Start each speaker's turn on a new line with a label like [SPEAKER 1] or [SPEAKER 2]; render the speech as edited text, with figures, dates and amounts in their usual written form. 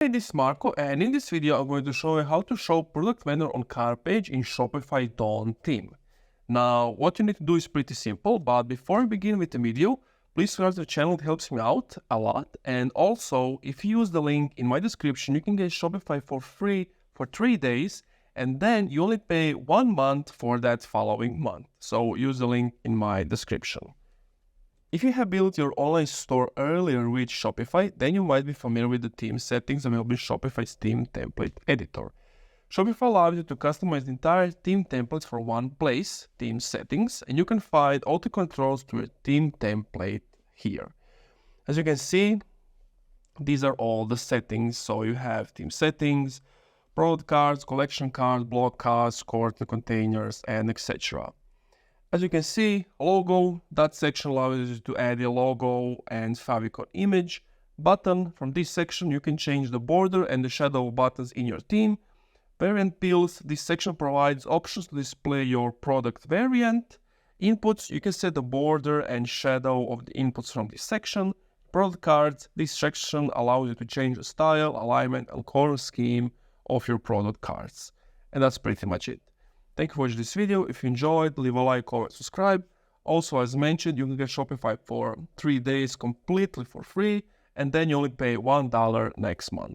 [SPEAKER 1] Hey, this is Marco, and in this video I'm going to show you how to show product vendor on cart page in Shopify Dawn theme. Now, what you need to do is pretty simple, but before we begin with the video, please subscribe to the channel, it helps me out a lot. And also, if you use the link in my description, you can get Shopify for free for 3 days, and then you only pay 1 month for that following month. So use the link in my description. If you have built your online store earlier with Shopify, then you might be familiar with the theme settings available in Shopify's theme template editor. Shopify allows you to customize the entire theme templates from one place, theme settings, and you can find all the controls to your theme template here. As you can see, these are all the settings. So you have theme settings, product cards, collection cards, block cards, cart containers, and etc. As you can see, logo, that section allows you to add a logo and favicon image. Button, from this section you can change the border and the shadow of buttons in your theme. Variant pills, this section provides options to display your product variant. Inputs, you can set the border and shadow of the inputs from this section. Product cards, this section allows you to change the style, alignment, and color scheme of your product cards. And that's pretty much it. Thank you for watching this video. If you enjoyed, leave a like, comment, subscribe. Also, as mentioned, you can get Shopify for 3 days completely for free, and then you only pay $1 next month.